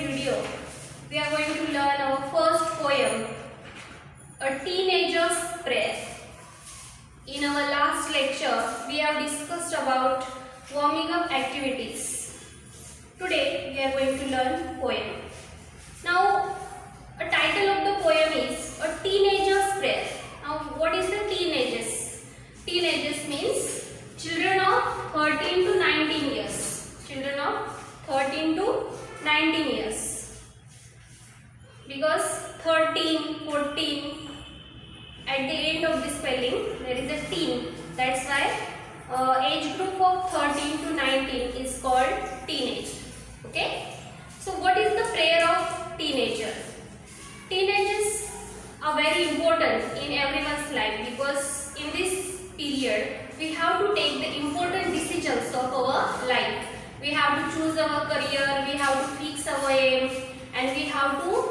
video, we are going to learn our first poem, A Teenager's Prayer. In our last lecture, we have discussed about warming up activities. Today, we are going to learn poem. Now, a title of the poem is A Teenager's Prayer. Now, what is the teenagers? Teenagers means children of 13 to 19 years. Children of 13 to 19 years. Because 13, 14, at the end of the spelling, there is a teen. That's why age group of 13 to 19 is called teenage. Okay. So, what is the prayer of teenager? Teenagers are very important in everyone's life because in this period, we have to take the important decisions of our life. We have to choose our career, we have to fix our aim, and we have to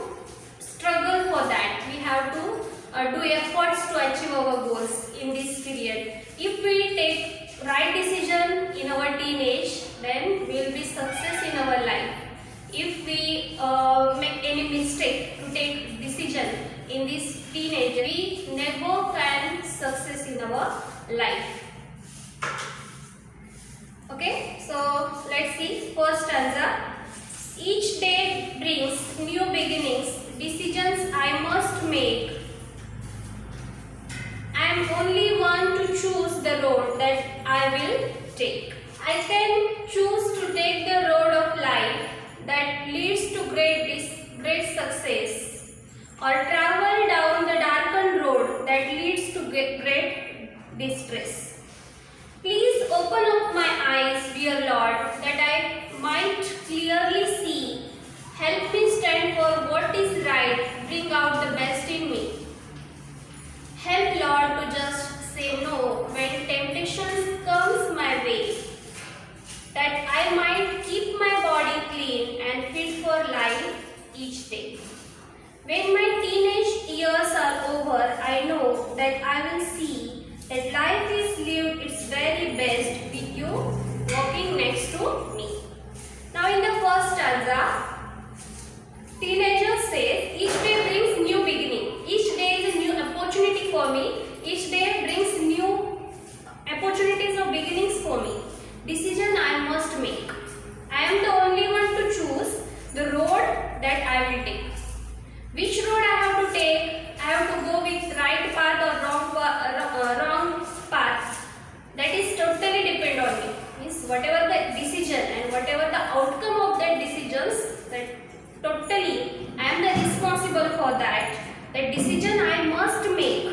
struggle for that. We have to do efforts to achieve our goals in this period. If we take right decision in our teenage, then we will be success in our life. If we make any mistake to take decision in this teenage, we never can success in our life. Okay, so let's see first stanza. Each day brings new beginnings, decisions I must make. I am only one to choose the road that I will take. I can choose to take the road of life that leads to great success, or travel down the darkened road that leads to great distress. Please open up my eyes, dear Lord, that I might clearly see. Help me stand for what is right, bring out the best in me. Help, Lord, to just say no when temptation comes my way, that I might keep my body clean and fit for life each day. When my teenage years are over, I know that I will see that life is lived its very best with you walking next to me. Now in the first stanza, teenager says, each day brings new beginning. Each day is a new opportunity for me. Each day brings new opportunities or beginnings for me. Decision I must make. I am the only one to choose the road that I will take. Which road I have to take? I have to go with right path or wrong path. That is totally depend on me. Means whatever the decision and whatever the outcome of that decisions, that totally I am the responsible for that. That decision I must make.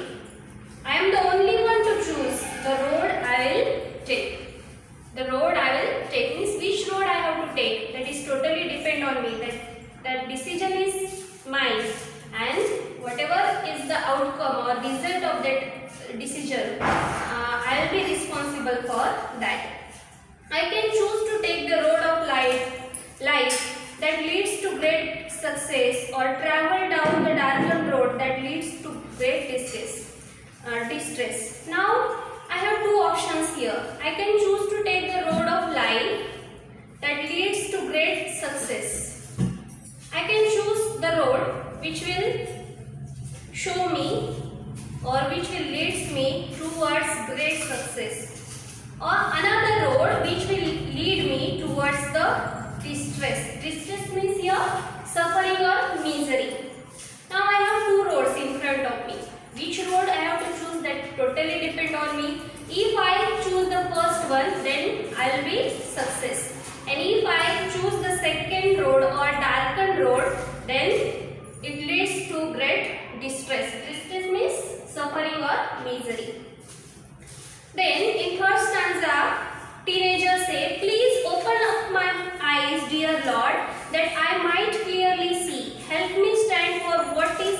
I am the only one to choose the road I will take. The road I will take means which road I have to take. That is totally depend on me. That decision is mine, and whatever is the outcome or result of that decision, I will be responsible for that. I can choose to take the road of life that leads to great success, or travel down the darkened road that leads to great distress. Now I have two options here. I can choose to take the road of life that leads to great success. I can choose the road which will show me or which will leads me towards great success, or another road which will lead me towards the distress. Distress means here suffering or misery. Now I have two roads in front of me. Which road I have to choose, that totally depend on me. If I choose the first one, then I will be success. And if I choose the second road or darkened road, then it leads to great distress. Distress means suffering or misery. Then in first stanza, teenagers say, please open up my eyes, dear Lord, that I might clearly see. Help me stand for what is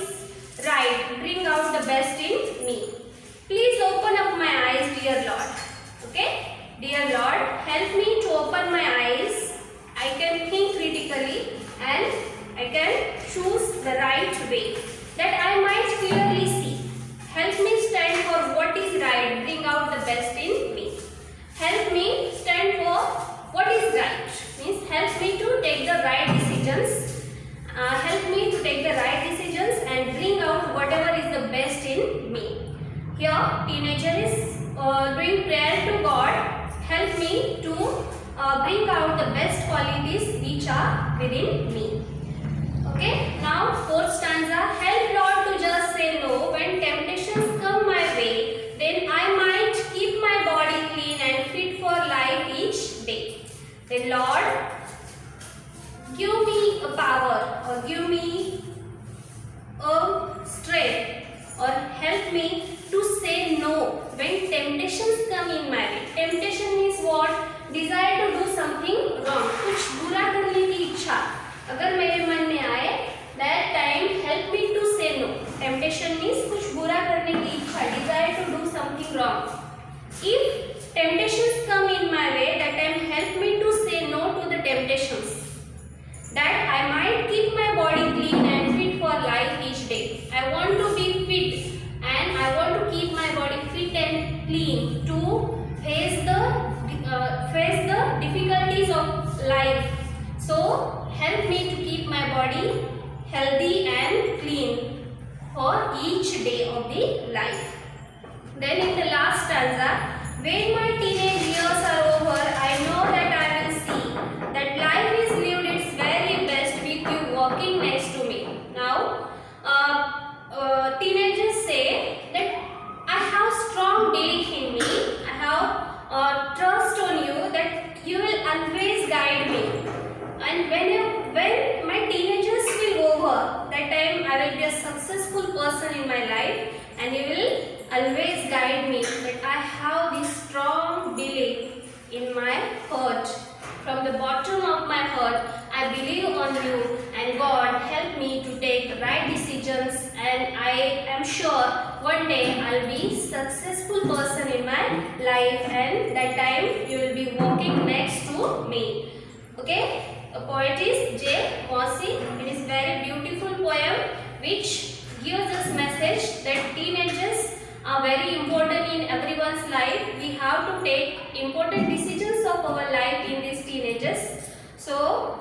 right, bring out the best in me. Please open up my eyes, dear Lord. Okay? Dear Lord, help me to open my eyes. I can think critically and I can choose the right way, that I might clearly see. Help me stand for what is right, bring out the best in me. Help me stand for what is right. Means help me to take the right decisions help me to take the right decisions and bring out whatever is the best in me. Here, teenager is doing prayer to God. Help me to bring out the best qualities which are within me. Okay. Now, fourth stanza. Help Lord to just say no when temptations come my way. Then I might keep my body clean and fit for life each day. Then Lord, give me a power or give me a strength or help me to say no when temptations come in my way. Temptation means what? Desire to do something wrong. कुछ बुरा करने की इच्छा अगर मेरे मन में आए, that time help me to say no. Temptation means कुछ बुरा करने की इच्छा, desire to do something wrong. If temptations come in my way, that time help me to say no to the temptations. That I might keep my body clean and fit for life each day. I want to be fit and I want to keep my body fit and clean to face the difficulties of life. So help me to keep my body healthy and clean for each day of the life. Then in the last stanza, when my teenage years are over, I know that I will see that life is lived its very best with you walking next to me. Now, teenagers say that I have strong belief in me, I have trust on you that you will always guide me. And when my teenagers will over, that time I will be a successful person in my life and you will always guide me. That I have this strong belief in my heart. From the bottom of my heart, I believe on you and God help me to take right decisions, and I am sure one day I will be successful person in my life and that time you will be walking next to me. Okay. The poet is J. Mossy. It is very beautiful poem which gives us message that teenagers are very important in everyone's life. We have to take important decisions of our life in these teenagers. So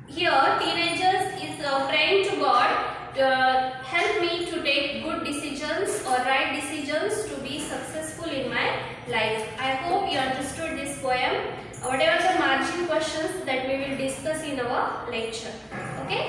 here teenagers is praying to God, help me to take good decisions or right decisions to be successful in my life. I hope you understood this poem. Whatever the margin questions that we will discuss in our lecture. Okay.